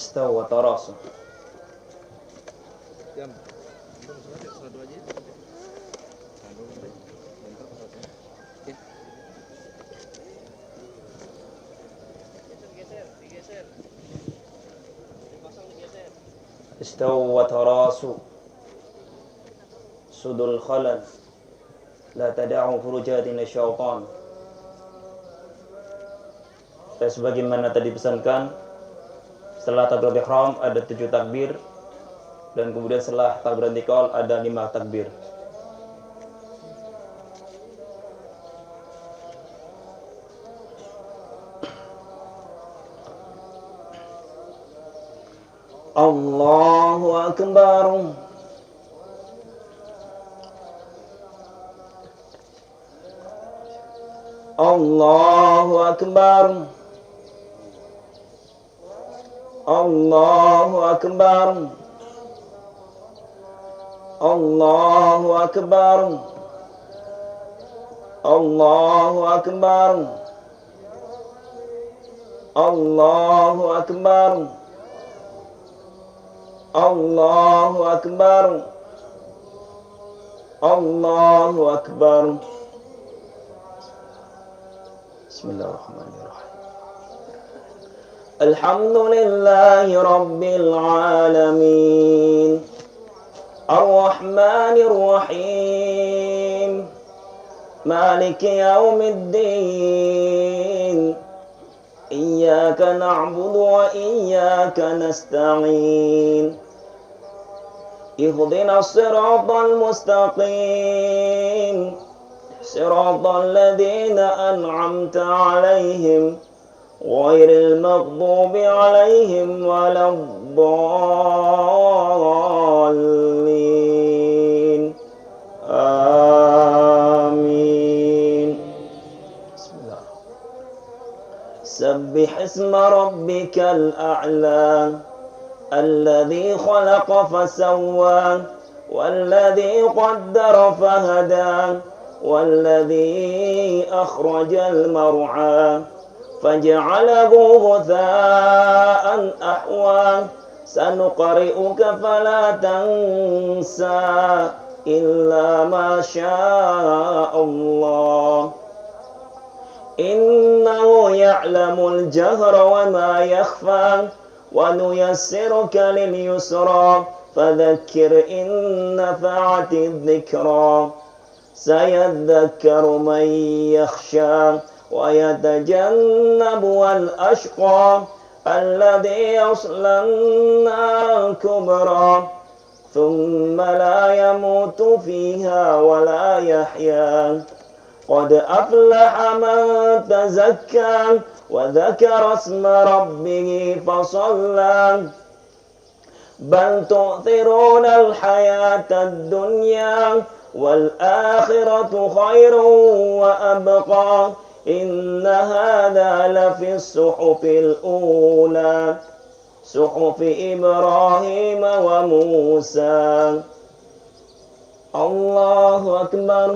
Istawa tarasu. Jam. Salat dua aja. Digeser. Dipasang digeser. Istawa tarasu. Sudul khalal. La tada'u furujatin syaitan. Sebagaimana tadi pesankan, setelah takbiratul ihram ada 7 takbir, dan kemudian setelah takbiratul intiqal ada 5 takbir. Allahu akbar. Allahu akbar. Allahu akbar. Allahu akbar. Allahu akbar. Allahu akbar. Allahu akbar. Allahu akbar. Bismillahirrahmanirrahim. Alhamdulillahi rabbil alamin. Ar-Rahmanir Rahim. Maliki yaumiddin. Iyyaka na'budu wa iyyaka nasta'in. Ihdinas siratal mustaqim. Siratal ladzina an'amta 'alaihim ghairil maghdubi 'alaihim waladdallin. Amin. Bismillah. Sabbih isma rabbikal a'la alladzi khalaqa fasawwa walladzi qaddara fahada والذي أخرج المرعى فجعله غثاء أحوى سنقرئك فلا تنسى إلا ما شاء الله إنه يعلم الجهر وما يخفى ونيسرك لليسرى فذكر إن نفعت الذكرى سيذكر من يخشى ويتجنبها الأشقى الذي يصلى النار الكبرى ثم لا يموت فيها ولا يحيا قد أفلح من تزكى وذكر اسم ربه فصلى بل تؤثرون الحياة الدنيا والآخرة خير وأبقى إن هذا لفي الصحف الأولى صحف إبراهيم وموسى. الله أكبر.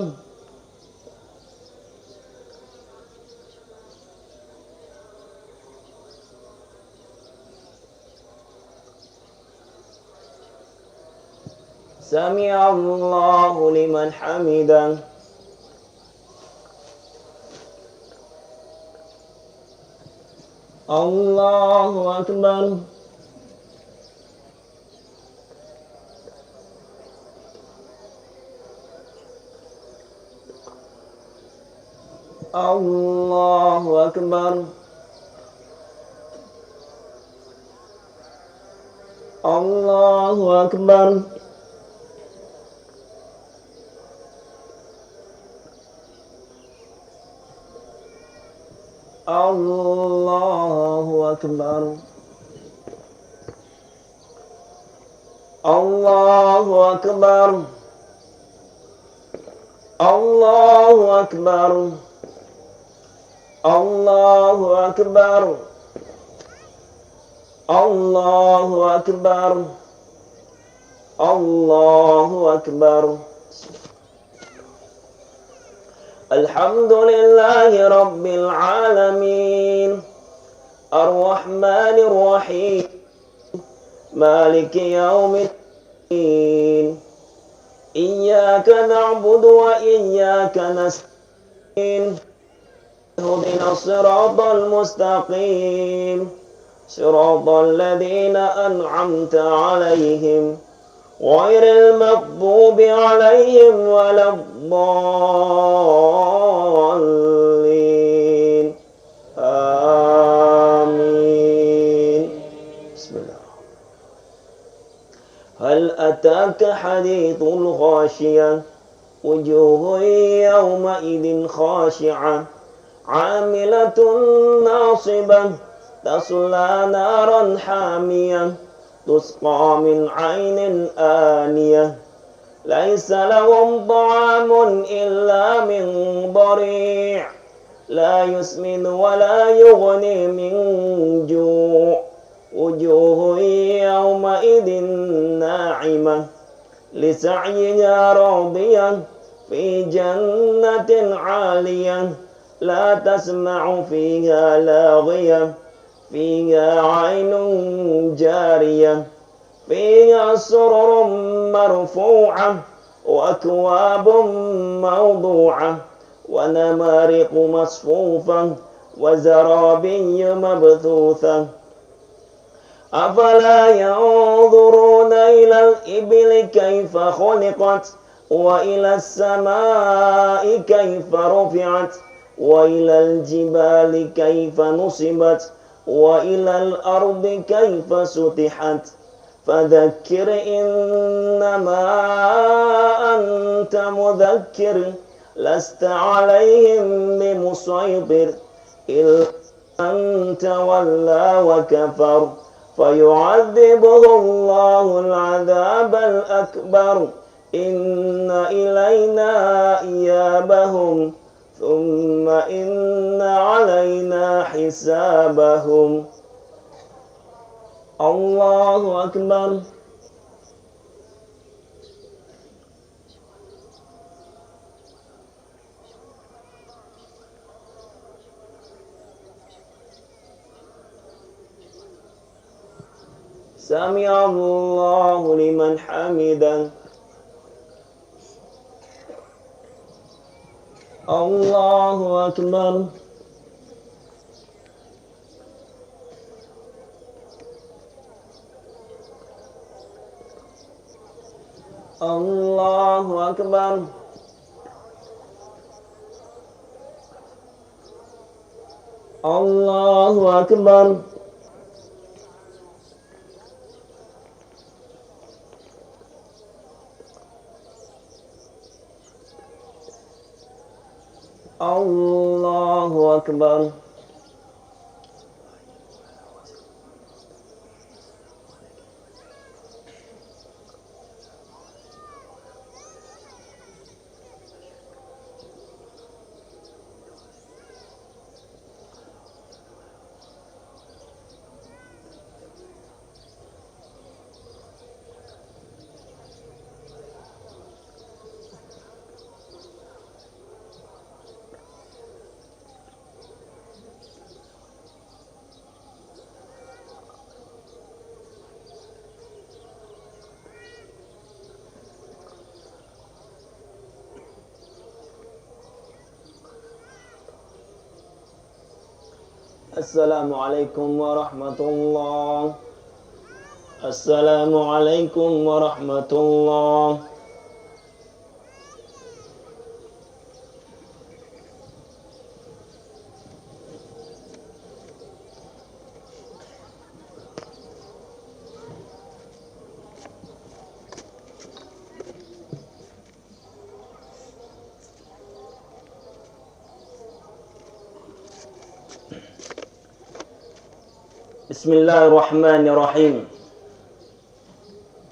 سمع الله لمن حمده. الله أكبر. الله أكبر. الله أكبر. الله أكبر. الله أكبر. الله أكبر. الله أكبر. الله أكبر. الله أكبر. الحمد لله رب العالمين الرحمن الرحيم مالك يوم الدين إياك نعبد وإياك نستعين اهدنا الصراط المستقيم صراط الذين أنعمت عليهم غير المغضوب عليهم ولا الضالين آمين. بسم الله. هل أتاك حديث الغاشية وجوه يومئذ خاشعة عاملة ناصبة تصلى نارا حامية تسقى من عين آنية ليس لهم طعام إلا من ضريع لا يسمن ولا يغني من جوع وجوه يومئذ ناعمة لسعيها راضية في جنة عالية لا تسمع فيها لاغية فيها عين جارية فيها سرر مرفوعة وأكواب موضوعة ونمارق مصفوفة وزرابي مبثوثة أفلا ينظرون إلى الإبل كيف خلقت وإلى السماء كيف رفعت وإلى الجبال كيف نصبت وإلى الأرض كيف سطحت فذكر إنما أنت مذكر لست عليهم بمسيطر إلا من تولى وكفر فيعذبه الله العذاب الأكبر إن إلينا إيابهم ثم إن علينا حسابهم. الله أكبر. سمع الله لمن حمده. الله أكبر. الله أكبر. الله أكبر. الله أكبر. السلام عليكم ورحمة الله. السلام عليكم ورحمة الله. بسم الله الرحمن الرحيم.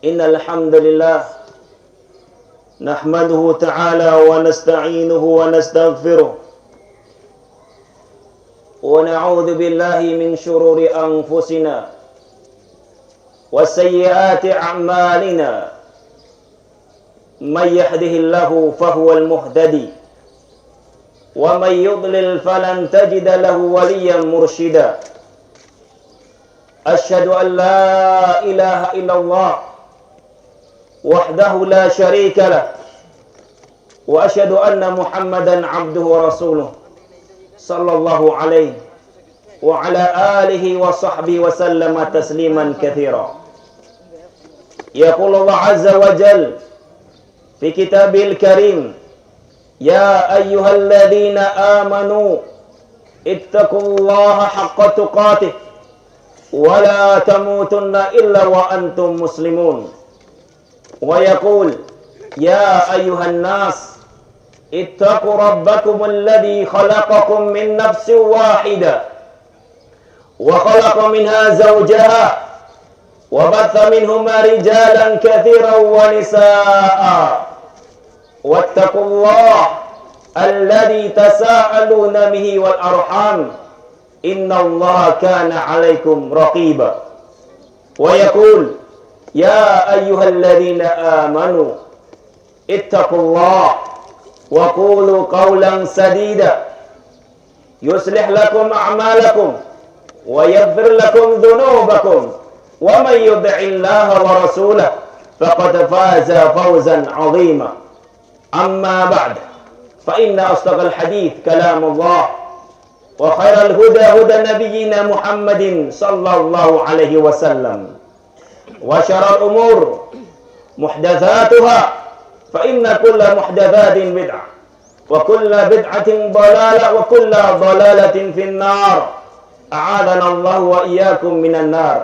إن الحمد لله نحمده تعالى ونستعينه ونستغفره ونعوذ بالله من شرور أنفسنا وسيئات أعمالنا من يهده الله فهو المهتدي ومن يضلل فلن تجد له وليا مرشدا أشهد أن لا إله إلا الله وحده لا شريك له وأشهد أن محمدا عبده ورسوله صلى الله عليه وعلى آله وصحبه وسلم تسليما كثيرا. يقول الله عز وجل في كتابه الكريم: يا أيها الذين آمنوا اتقوا الله حق تقاته ولا تموتن إلا وأنتم مسلمون. ويقول: يا أيها الناس اتقوا ربكم الذي خلقكم من نفس واحدة وخلق منها زوجها وبث منهما رجالا كثيرا ونساء واتقوا الله الذي تساءلون به والأرحام إن الله كان عليكم رقيبا. ويقول: يا أيها الذين آمنوا اتقوا الله وقولوا قولا سديدا يصلح لكم أعمالكم ويغفر لكم ذنوبكم ومن يطع الله ورسوله فقد فاز فوزا عظيما. أما بعد فإن أصدق الحديث كلام الله وخير الهدى هدى نبينا محمد صلى الله عليه وسلم وشر الأمور محدثاتها فإن كل محدثات بدعة وكل بدعة ضلالة وكل ضلالة في النار. أعاذنا الله وإياكم من النار.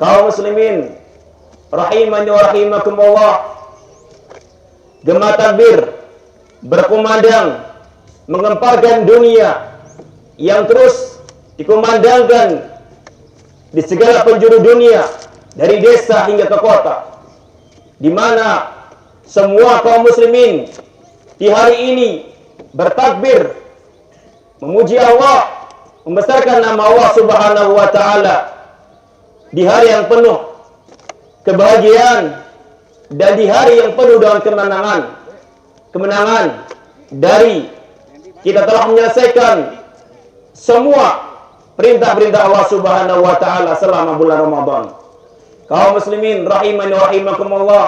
Kaum muslimin rahimani wa rahimakumullah, gema takbir berkumandang mengemparkan dunia yang terus dikumandangkan di segala penjuru dunia, dari desa hingga ke kota, di mana semua kaum muslimin di hari ini bertakbir memuji Allah, membesarkan nama Allah Subhanahu wa taala di hari yang penuh kebahagiaan dan di hari yang penuh dengan kemenangan dari kita telah menyelesaikan semua perintah-perintah Allah Subhanahu wa taala selama bulan Ramadan. Kaum muslimin rahimani wa rahimakumullah,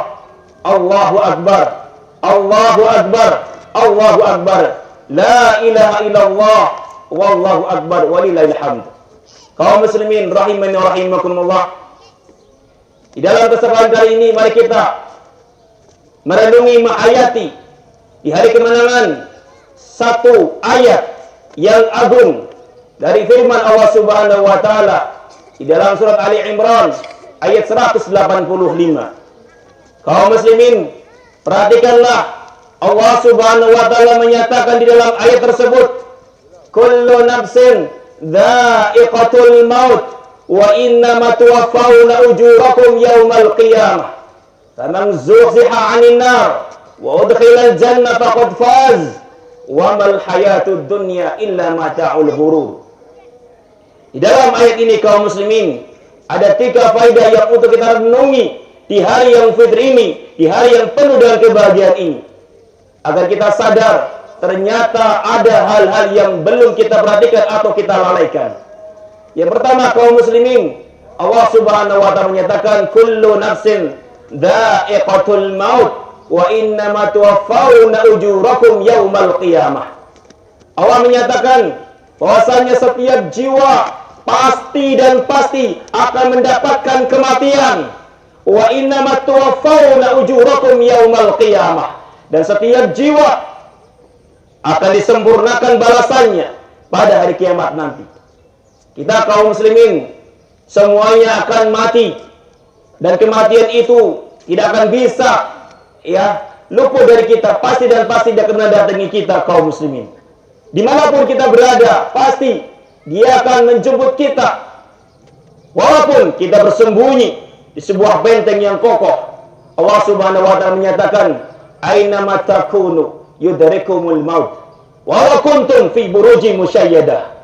Allahu akbar, Allahu akbar, Allahu akbar, la ilaha illallah, wallahu akbar, walillahil hamd. Kaum muslimin rahimani wa rahimakumullah, di dalam kesempatan kali ini mari kita merenungi, menghayati di hari kemenangan satu ayat yang agung dari firman Allah Subhanahu wa taala di dalam surat Ali Imran ayat 185. Kaum muslimin, perhatikanlah, Allah Subhanahu wa taala menyatakan di dalam ayat tersebut, kullu nafsin dha'iqatul maut wa innama tuwaffawna ujurakum yaumal qiyamah faman zuhziha 'anil nar wa udkhilal jannata faqad faz wa mal hayatud dunya illa mata'ul ghurur. Di dalam ayat ini kaum muslimin ada 3 faedah yang untuk kita renungi di hari yang fitri ini, di hari yang penuh dengan kebahagiaan ini, agar kita sadar ternyata ada hal-hal yang belum kita perhatikan atau kita lalaikan. Yang pertama kaum muslimin, Allah Subhanahu wa taala menyatakan kullu nafsin dha'iqatul maut wa innama tuwaffawna ujurakum yaumal qiyamah. Allah menyatakan bahwasanya setiap jiwa pasti dan pasti akan mendapatkan kematian. Wa innama tuwaffawna ujurakum yaumal qiyamah. Dan setiap jiwa akan disempurnakan balasannya pada hari kiamat nanti. Kita kaum muslimin semuanya akan mati, dan kematian itu tidak akan bisa luput dari kita, pasti dan pasti dia akan mendatangi kita kaum muslimin. Dimanapun kita berada, pasti dia akan menjemput kita. Walaupun kita bersembunyi di sebuah benteng yang kokoh, Allah Subhanahu wa taala menyatakan, aina matakunu yudrikumul maut walau kuntum fi burujin musyayyadah.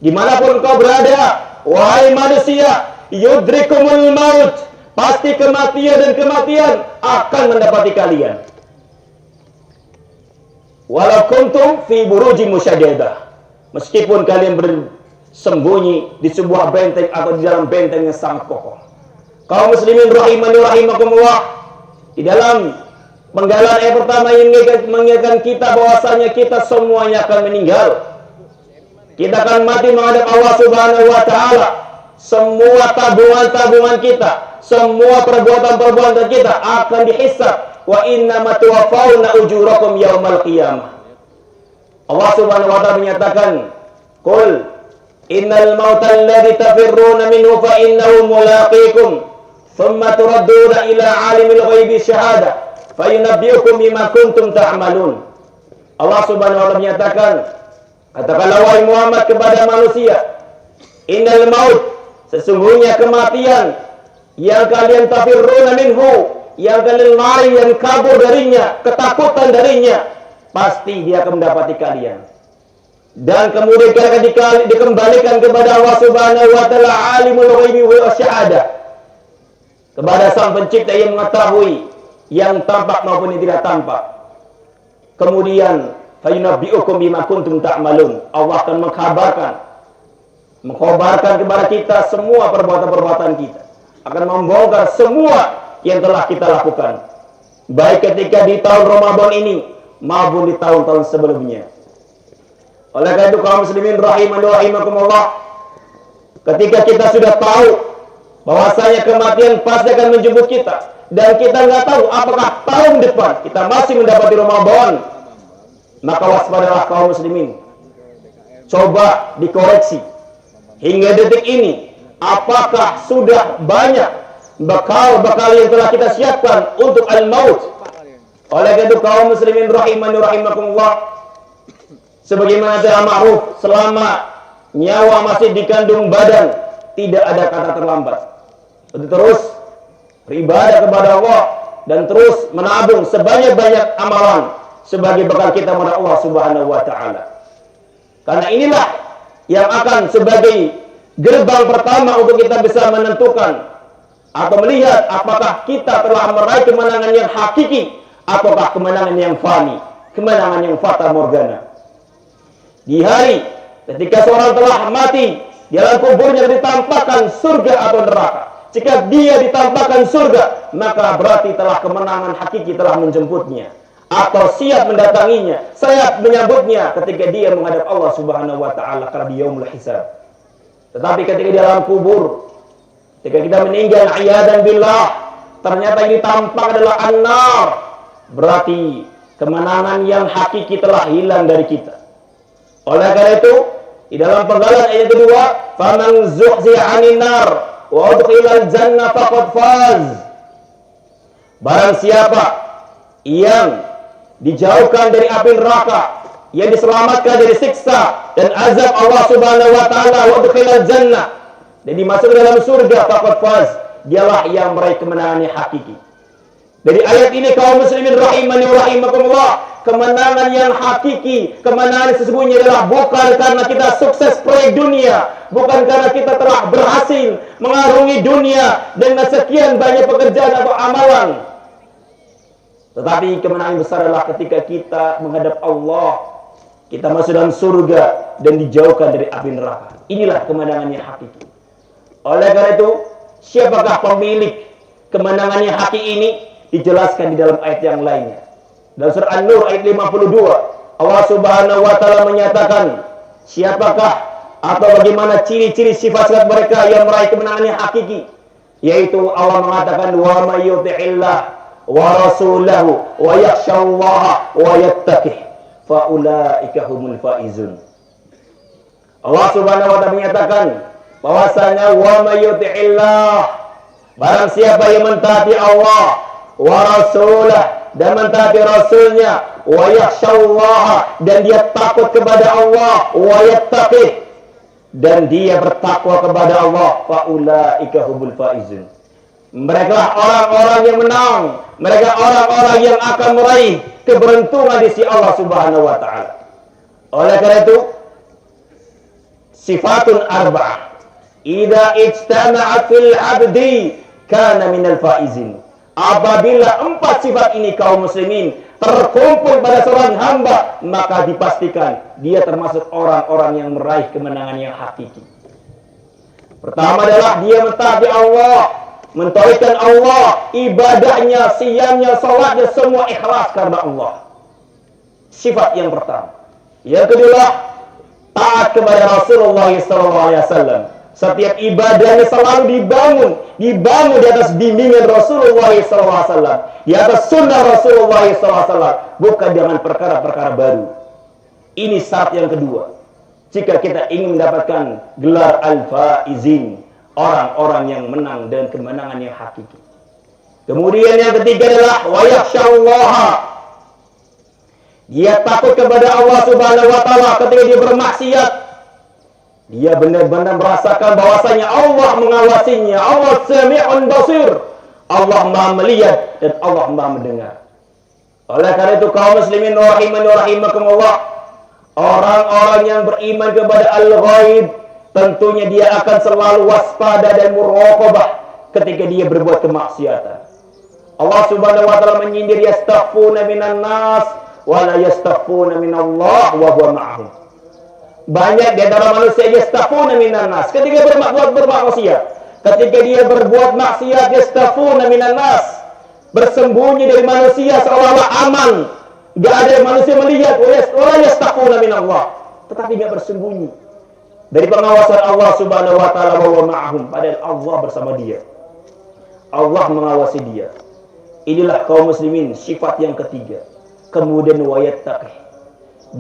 Dimanapun kau berada, wahai manusia, yudrikumul maut, pasti kematian dan kematian akan mendapati kalian. Walau kuntum fi burujin musyayyadah, meskipun kalian sembunyi di sebuah benteng atau di dalam benteng yang sangat kokoh. Kaum muslimin rahimani rahimakumullah, di dalam penggalan ayat pertama yang mengingatkan kita bahwasanya kita semuanya akan meninggal. Kita akan mati menghadap Allah Subhanahu wa taala. Semua tabungan-tabungan kita, semua perbuatan-perbuatan kita akan dihisab. Wa innama tuwaffawna ujurakum yaumal qiyamah. Allah Subhanahu wa taala menyatakan, "Qul innal mauta alladzi tafirruna minhu fa innahu mulaqikum, thumma turadduna ila 'alimil ghaibi syahada, fayunabbi'ukum bima kuntum ta'malun." Allah Subhanahu wa taala menyatakan, katakanlah wahai Muhammad kepada manusia, innal maut, sesungguhnya kematian yang kalian tafirruna minhu, yang kalian lari, yang kabur darinya, ketakutan darinya, pasti dia akan mendapati kalian. Dan kemudian kalian akan dikembalikan kepada Allah Subhanahu wa taala, alimul ghaibi wa syahadah, kepada Sang Pencipta yang mengetahui yang tampak maupun yang tidak tampak. Kemudian fayunabbi'ukum bima kuntum ta'malun. Allah akan mengkhabarkan kepada kita semua perbuatan-perbuatan kita, akan membongkar semua yang telah kita lakukan, baik ketika di tahun Ramadan ini maupun di tahun-tahun sebelumnya. Oleh karena itu kaum muslimin rahimani rahimakumullah, ketika kita sudah tahu bahwasanya kematian pasti akan menjemput kita, dan kita nggak tahu apakah tahun depan kita masih mendapati Ramadan, maka waspadalah kaum muslimin. Coba dikoreksi hingga detik ini, apakah sudah banyak bekal-bekal yang telah kita siapkan untuk al-maut. Oleh karena itu kaum muslimin rahimani rahimakumullah, sebagaimana telah ma'ruf, selama nyawa masih dikandung badan, tidak ada kata terlambat untuk terus beribadah kepada Allah dan terus menabung sebanyak-banyak amalan sebagai bekal kita kepada Allah Subhanahu wa taala. Karena inilah yang akan sebagai gerbang pertama untuk kita bisa menentukan atau melihat apakah kita telah meraih kemenangan yang hakiki ataukah kemenangan yang fani, kemenangan yang fata morgana. Di hari ketika seorang telah mati, di dalam kuburnya ditampakkan surga atau neraka. Jika dia ditampakkan surga, maka berarti telah kemenangan hakiki telah menjemputnya, atau siap mendatanginya, siap menyambutnya ketika dia menghadap Allah Subhanahu wa taala karena yaumul hisab. Tetapi ketika di dalam kubur, ketika kita meninggal iyadan billah, ternyata yang ditampak adalah an-nar, berarti kemenangan yang hakiki telah hilang dari kita. Oleh karena itu, di dalam penggalan ayat kedua, faman zuhziha 'anil nar wa udkhilal jannah faqad faz. Barang siapa yang dijauhkan dari api neraka, yang diselamatkan dari siksa dan azab Allah Subhanahu wa taala, wa udkhilal jannah, dan dimasukkan dalam surga, faqad faz, dialah yang meraih kemenangan yang hakiki. Dari ayat ini kaum muslimin rahimani wa rahimakumullah, kemenangan yang hakiki, kemenangan sesungguhnya adalah bukan karena kita sukses proyek dunia, bukan karena kita telah berhasil mengarungi dunia dengan sekian banyak pekerjaan atau amalan. Tetapi kemenangan besar adalah ketika kita menghadap Allah, kita masuk dalam surga dan dijauhkan dari api neraka. Inilah kemenangan yang hakiki. Oleh karena itu, siapakah pemilik kemenangan yang hakiki ini? Dijelaskan di dalam ayat yang lainnya. Dalam surah An-Nur ayat 52, Allah Subhanahu wa taala menyatakan siapakah atau bagaimana ciri-ciri sifat-sifat mereka yang meraih kemenangan yang hakiki, yaitu Allah mengatakan wa may yuti'illah wa rasulahu wa yakhshallaha wa yattaqih fa ulaika humul faizun. Allah Subhanahu wa taala menyatakan bahwasanya wa may yuti'illah, barang siapa yang mentaati Allah wa rasulah, dan mentaati rasulnya, wa yakhshallaha, dan dia takut kepada Allah, wa yattaqih, dan dia bertakwa kepada Allah, fa ulaika humul faizun. Mereka orang-orang yang menang, mereka orang-orang yang akan meraih keberuntungan di sisi Allah Subhanahu wa taala. Oleh karena itu, sifatun arba'ah idza ijtama'at fil 'abdi kana minal faizin. Apabila 4 sifat ini kaum muslimin terkumpul pada seorang hamba, maka dipastikan dia termasuk orang-orang yang meraih kemenangan yang hakiki. Pertama adalah dia mentaati Allah, mentauhidkan Allah, ibadahnya, siyamnya, salatnya semua ikhlas karena Allah. Sifat yang pertama. Yang kedua, taat kepada Rasulullah SAW. Setiap ibadahnya selalu dibangun di atas bimbingan Rasulullah SAW, di atas sunnah Rasulullah SAW, bukan dengan perkara-perkara baru. Ini syarat yang kedua. Jika kita ingin mendapatkan gelar al-faizin, orang-orang yang menang dengan kemenangan yang hakiki. Kemudian yang ketiga adalah wa yakhsyallaha. Dia takut kepada Allah Subhanahu wa taala ketika dia bermaksiat. Dia benar-benar merasakan bahwasanya Allah mengawasinya. Allah Sami'un Basir. Allah Maha melihat dan Allah Maha mendengar. Oleh karena itu kaum muslimin rahimani wa rahimakumullah, orang-orang yang beriman kepada al-ghaib, tentunya dia akan selalu waspada dan muraqabah ketika dia berbuat kemaksiatan. Allah Subhanahu wa taala menyindir yastaghfuna minan nas wa la yastaghfuna minallah wa huwa ma'ahum. Banyak di antara manusia yastaghfuna minan nas ketika bermaksiat. Ketika dia berbuat maksiat yastaghfuna minan nas, bersembunyi dari manusia seolah-olah aman. Enggak ada manusia melihat, wa yastaghfuna minallah, tetapi enggak bersembunyi dari pengawasan Allah Subhanahu wa taala wa huwa ma'ahum, padahal Allah bersama dia. Allah mengawasi dia. Inilah kaum muslimin sifat yang ketiga. Kemudian wayattaqi.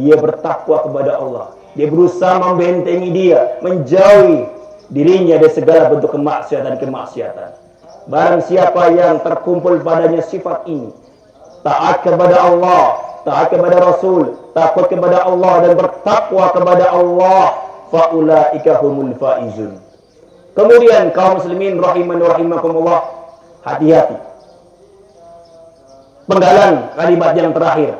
Dia bertakwa kepada Allah. Dia berusaha membentengi dia, menjauhi dirinya dari segala bentuk kemaksiatan. Barang siapa yang terkumpul padanya sifat ini, taat kepada Allah, taat kepada Rasul, takut kepada Allah dan bertakwa kepada Allah, faulaika humul faizun. Kemudian kaum muslimin rahimani wa rahimakumullah, hati-hati. Penggalan kalimat yang terakhir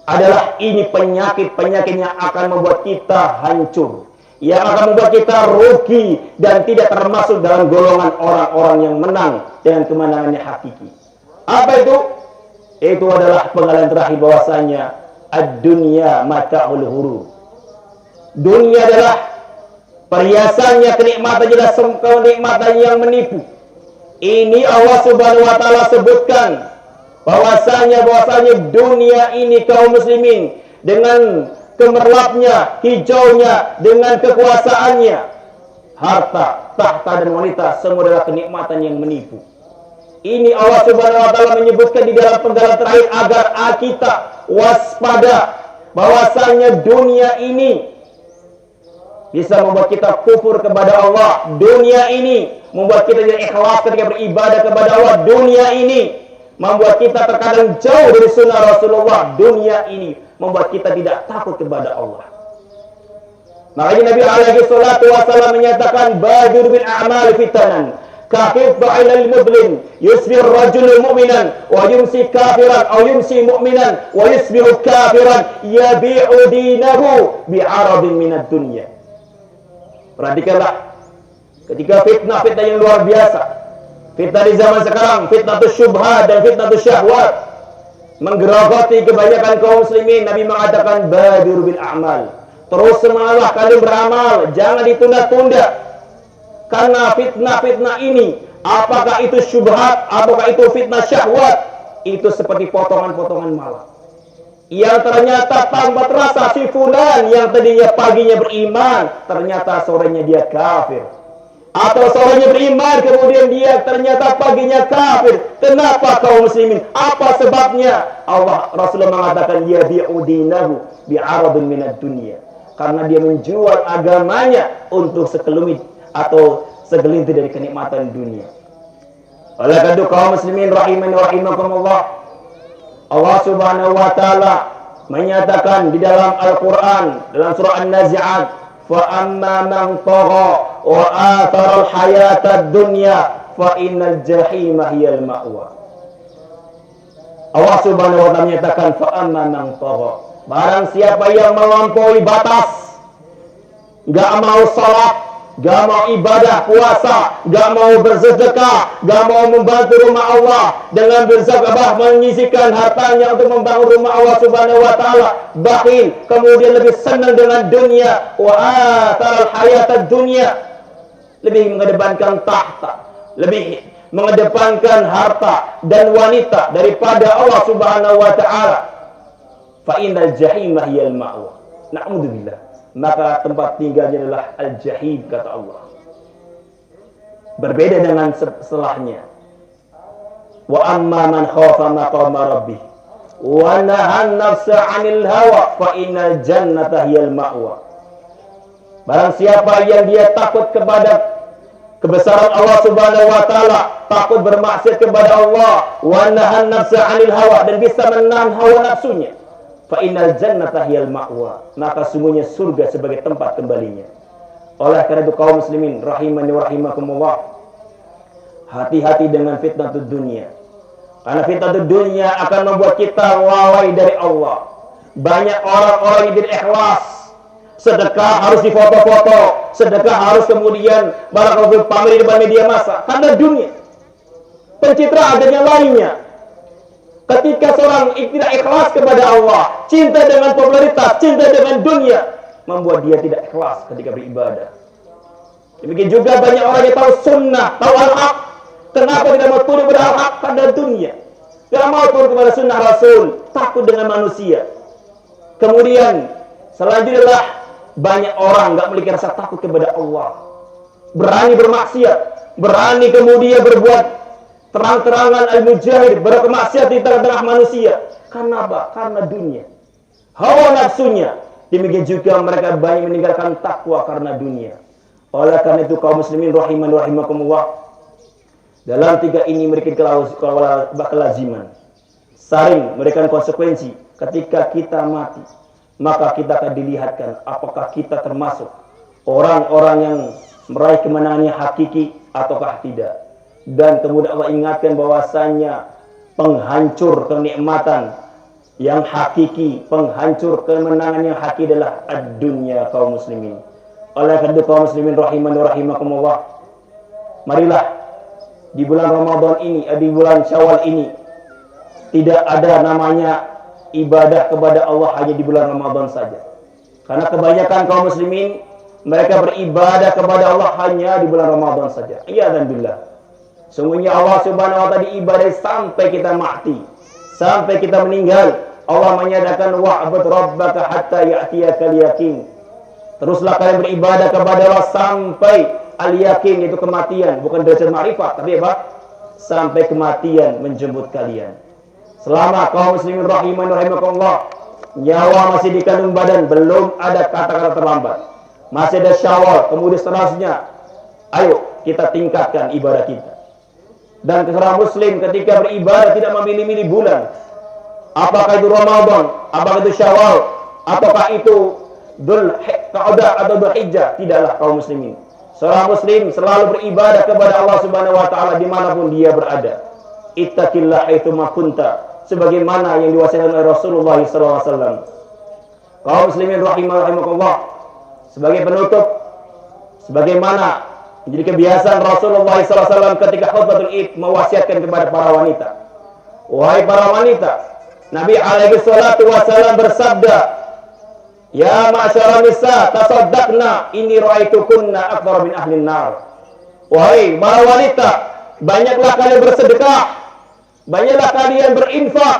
adalah ini penyakit-penyakit yang akan membuat kita hancur, yang akan membuat kita rugi dan tidak termasuk dalam golongan orang-orang yang menang dengan kemenangannya hakiki. Apa itu? Itu adalah penggalan terakhir bahwasanya ad-dunya mata'ul ghurur. Dunia adalah perhiasannya, kenikmatan adalah kenikmatan yang menipu. Ini Allah Subhanahu wa taala sebutkan bahwasanya dunia ini kaum muslimin dengan gemerlapnya, hijaunya, dengan kekuasaannya, harta, tahta dan wanita semua adalah kenikmatan yang menipu. Ini Allah Subhanahu wa taala menyebutkan di dalam penggalan terakhir agar kita waspada bahwasanya dunia ini bisa membuat kita kufur kepada Allah. Dunia ini membuat kita tidak ikhlas ketika beribadah kepada Allah. Dunia ini membuat kita terkadang jauh dari sunnah Rasulullah. Dunia ini membuat kita tidak takut kepada Allah. Makanya Nabi alaihi salatu wasallam menyatakan badir bil a'mal fitanan kaqif ba'ilal mudlim yusbih rajulul mu'minan wa yumsi kafiran aw yumsi mu'minan wa yusbihu kafiran yabi'u dinahu bi'aradin minad dunya. Perhatikanlah ketika fitnah-fitnah yang luar biasa, fitnah di zaman sekarang, fitnah syubhat dan fitnah syahwat menggerogoti kebanyakan kaum muslimin. Nabi mengatakan badir bil a'mal, terus semangatlah kalian beramal, jangan ditunda-tunda. Karena fitnah-fitnah ini, apakah itu syubhat, apakah itu fitnah syahwat, itu seperti potongan-potongan malam yang ternyata tanpa terasa si fulan yang tadinya paginya beriman ternyata sorenya dia kafir, atau sorenya beriman kemudian dia ternyata paginya kafir. Kenapa kaum muslimin? Apa sebabnya? Allah Rasulullah mengatakan ya bi'udinahu bi'aradun minad dunya, karena dia menjual agamanya untuk sekelumit atau segelintir dari kenikmatan dunia. Oleh karena itu kaum muslimin rahimani wa rahimakumullah, Allah Subhanahu wa taala menyatakan di dalam Al-Qur'an dalam surah An-Nazi'at, fa amma man tagha wa athara al-hayata ad-dunya fa innal jahima hiyal ma'wa. Allah Subhanahu wa taala menyatakan fa amma man tagha, barang siapa yang melampaui batas, enggak mau salat, gak mau ibadah puasa, gak mau bersedekah, gak mau membantu rumah Allah dengan berzakah, menyisihkan hartanya untuk membangun rumah Allah Subhanahu wa taala, bakhil, kemudian lebih senang dengan dunia, wa atal hayatad dunia, lebih mengedepankan tahta, lebih mengedepankan harta dan wanita daripada Allah Subhanahu wa taala. Fa innal jahima hiyal ma'wa. Na'udzubillah. Maka tempat tinggalnya adalah al-jahim, kata Allah. Berbeda dengan setelahnya. Wa amma man khafa maqama rabbih wa nahan nafsa 'anil hawa fa innal jannata hiyal ma'wa. Barang siapa yang dia takut kepada kebesaran Allah Subhanahu wa taala, takut bermaksiat kepada Allah, wa nahan nafsa 'anil hawa, dan bisa menahan hawa nafsunya, fa innal jannata hiyal ma'wa, maka sungguhnya surga sebagai tempat kembalinya. Oleh karena itu kaum muslimin rahimani wa rahimakumullah, hati-hati dengan fitnatud dunia. Karena fitnatud dunia akan membuat kita lalai dari Allah. Banyak orang-orang yang tidak ikhlas. Sedekah harus difoto-foto, sedekah harus kemudian barakallahu pamer di depan media massa karena dunia. Pencitraan dan yang lainnya. Ketika seorang tidak ikhlas kepada Allah, cinta dengan popularitas, cinta dengan dunia, membuat dia tidak ikhlas ketika beribadah. Demikian juga banyak orang yang tahu sunnah, tahu al-haq. Kenapa tidak mau turun kepada al-haq? Karena dunia. Tidak mau turun kepada sunnah Rasul, takut dengan manusia. Kemudian selanjutnya adalah banyak orang nggak memiliki rasa takut kepada Allah, berani bermaksiat, berani kemudian berbuat terang-terangan al-mujahid, bermaksiat di tengah-tengah manusia. Karena apa? Karena dunia, hawa nafsunya. Demikian juga mereka banyak meninggalkan takwa karena dunia. Oleh karena itu kaum muslimin rahiman rahimakumullah, dalam tiga ini memberikan kelaziman, saring memberikan konsekuensi. Ketika kita mati, maka kita akan dilihatkan apakah kita termasuk orang-orang yang meraih kemenangan yang hakiki ataukah tidak. Dan kemudian Allah ingatkan bahwasanya penghancur kenikmatan yang hakiki, penghancur kemenangan yang hakiki adalah ad-dunya kaum muslimin. Oleh karena itu kaum muslimin rahimani rahimakumullah, marilah di bulan Ramadan ini, di bulan Syawal ini, tidak ada namanya ibadah kepada Allah hanya di bulan Ramadan saja. Karena kebanyakan kaum muslimin mereka beribadah kepada Allah hanya di bulan Ramadan saja. Iya dan billah. Sungguhnya Allah Subhanahu wa taala diibadahi sampai kita mati, sampai kita meninggal. Allah menyatakan wa'bud rabbaka hatta ya'tiyakal yaqin. Teruslah kalian beribadah kepada Allah sampai al-yaqin, itu kematian, bukan derajat ma'rifat, tapi apa? Sampai kematian menjemput kalian. Selama kaum muslimin rahiman rahimakumullah, nyawa masih di kandung badan, belum ada kata-kata terlambat. Masih ada Syawal, kemudian seterusnya. Ayo kita tingkatkan ibadah kita. Dan seorang muslim ketika beribadah tidak memilih-milih bulan. Apakah itu Ramadan, apakah itu Syawal, ataukah itu Dzulqa'dah atau Dzulhijjah, tidaklah kaum muslimin. Seorang muslim selalu beribadah kepada Allah Subhanahu wa taala dimanapun dia berada. Ittaqillah haitsu ma kunta, sebagaimana yang diwasiatkan oleh Rasulullah SAW. Kaum muslimin rahimakumullah, sebagai penutup, sebagaimana menjadi kebiasaan Rasulullah SAW ketika khutbatul Id mewasiatkan kepada para wanita. Wahai para wanita, Nabi alaihi salatu wasallam bersabda, ya ma'syara nisa tasaddaqna inni ra'aitukunna akthar min ahli nar. Wahai para wanita, banyaklah kalian bersedekah, banyaklah kalian berinfak.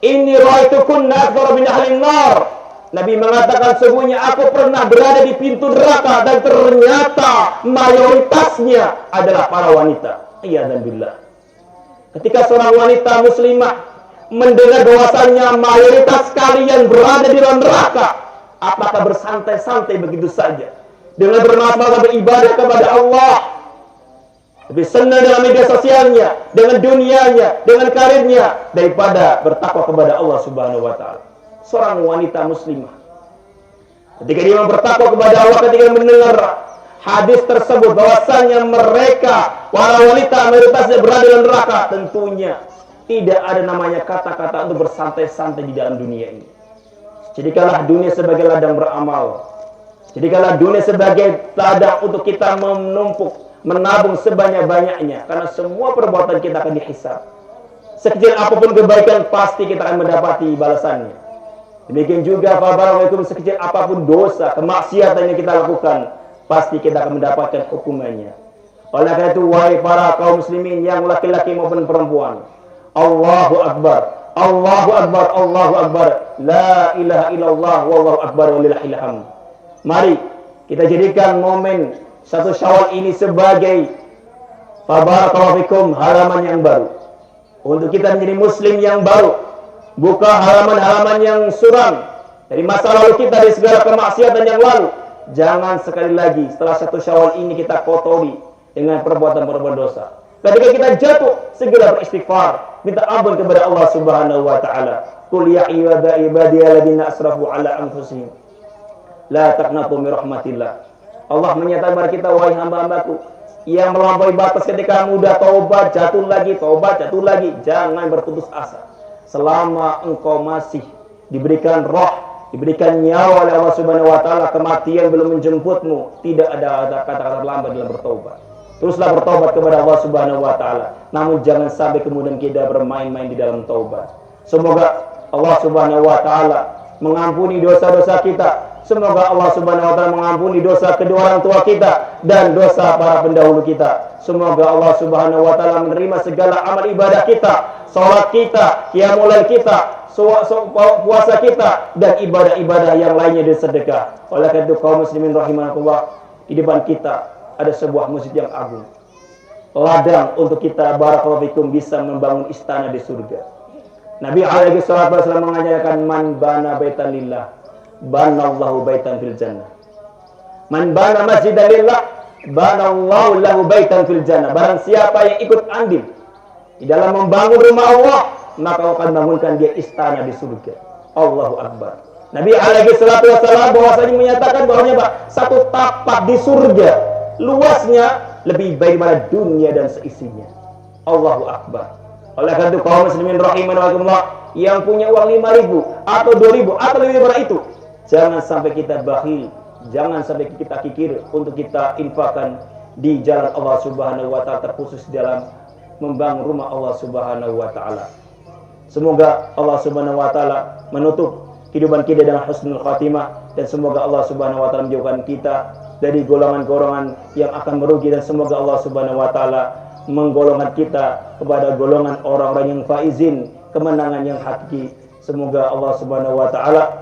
Inni ra'aitukunna akthar min ahli nar. Nabi mengatakan sesungguhnya aku pernah berada di pintu neraka dan ternyata mayoritasnya adalah para wanita. Iya dan billah. Ketika seorang wanita muslimah mendengar bahwasannya mayoritas kalian berada di dalam neraka, apakah bersantai-santai begitu saja dengan bermasalah beribadah kepada Allah, lebih senang dengan media sosialnya, dengan dunianya, dengan karirnya daripada bertakwa kepada Allah Subhanahu wa taala? Seorang wanita muslimah ketika dia bertakwa kepada Allah, ketika mendengar hadis tersebut bahwasanya mereka para wanita mayoritasnya berada dalam neraka, tentunya tidak ada namanya kata-kata untuk bersantai-santai di dalam dunia ini. Jadikanlah dunia sebagai ladang beramal. Jadikanlah dunia sebagai ladang untuk kita menabung sebanyak-banyaknya, karena semua perbuatan kita akan dihisab. Sekecil apapun kebaikan pasti kita akan mendapati balasannya. Demikian juga barakallahu sekecil apapun dosa, kemaksiatan yang kita lakukan, pasti kita akan mendapatkan hukumannya. Oleh karena itu, wahai para kaum muslimin yang laki-laki maupun perempuan, Allahu Akbar, Allahu Akbar, Allahu Akbar, la ilaha illallah, wallahu akbar, walillahil hamd. Mari kita jadikan momen 1 Syawal ini sebagai barakallahu fikum halaman yang baru untuk kita menjadi muslim yang baru. Buka halaman-halaman yang suram dari masa lalu kita, dari segala kemaksiatan yang lalu. Jangan sekali lagi setelah 1 Syawal ini kita kotori dengan perbuatan-perbuatan dosa. Ketika kita jatuh, segera beristighfar, minta ampun kepada Allah Subhanahu wa taala. Qul ya ibadiyalladzina asrafu ala anfusihim la taqnatu min rahmatillah. Allah menyatakan kepada kita, wahai hamba-hambaku yang melampaui batas, ketika mudah taubat jatuh lagi, jangan berputus asa. Selama engkau masih diberikan roh, diberikan nyawa oleh Allah Subhanahu wa taala, kematian belum menjemputmu, tidak ada kata-kata terlambat dalam bertaubat. Teruslah bertaubat kepada Allah Subhanahu wa taala. Namun jangan sampai kemudian kita bermain-main di dalam taubat. Semoga Allah Subhanahu wa taala mengampuni dosa-dosa kita. Semoga Allah Subhanahu wa taala mengampuni dosa kedua orang tua kita dan dosa para pendahulu kita. Semoga Allah Subhanahu wa taala menerima segala amal ibadah kita, salat kita, qiyamul lail kita, puasa kita, dan ibadah-ibadah yang lainnya dan sedekah. Oleh karena itu, kaum muslimin rahimakumullah, di depan kita ada sebuah masjid yang agung, ladang untuk kita barakallahu fikum bisa membangun istana di surga. Nabi alaihi salatu wasallam mengajarkan, man bana baitan lillah banallahu baitan fil jannah. Man bana masjidan lillah banallahu lahu baitan fil jannah. Barang siapa yang ikut andil di dalam membangun rumah Allah, maka Allah akan bangunkan dia istana di surga. Allahu akbar. Nabi alaihi salatu wasallam bahwasanya menyatakan bahwanya satu tapak di surga luasnya lebih baik daripada dunia dan seisinya. Allahu akbar. Oleh karena itu, kaum muslimin rahimakumullah, yang punya uang 5.000 atau 2.000 atau lebih dari itu, jangan sampai kita bakhil, jangan sampai kita kikir untuk kita infakkan di jalan Allah Subhanahu wa taala, terkhusus dalam membangun rumah Allah Subhanahu wa taala. Semoga Allah Subhanahu wa taala menutup kehidupan kita dengan husnul khatimah, dan semoga Allah Subhanahu wa taala menjauhkan kita dari golongan-golongan yang akan merugi, dan semoga Allah Subhanahu wa taala menggolongkan kita kepada golongan orang-orang yang faizin, kemenangan yang hakiki. Semoga Allah Subhanahu wa taala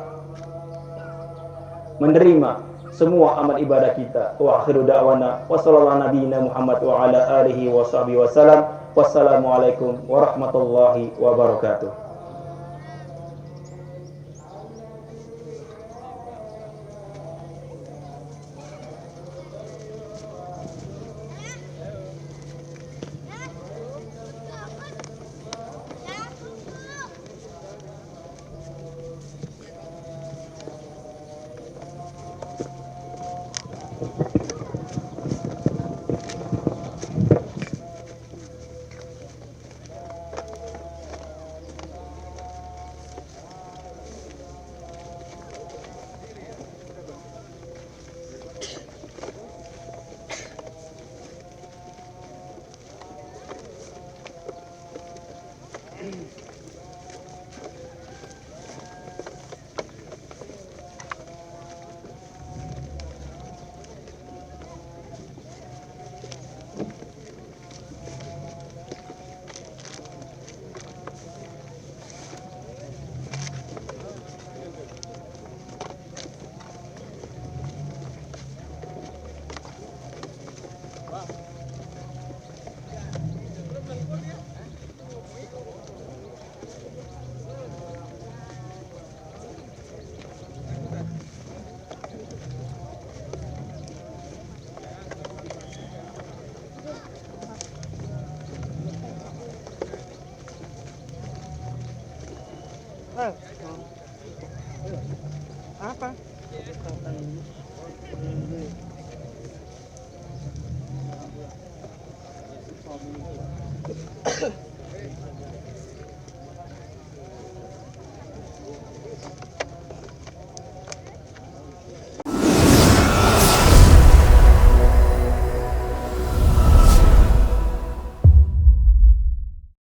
menerima semua amal ibadah kita. Wa akhiru da'wana wa sallallahu nabiyina Muhammad wa ala alihi wa sahbihi wasallam. Wassalamualaikum warahmatullahi wabarakatuh. Apa?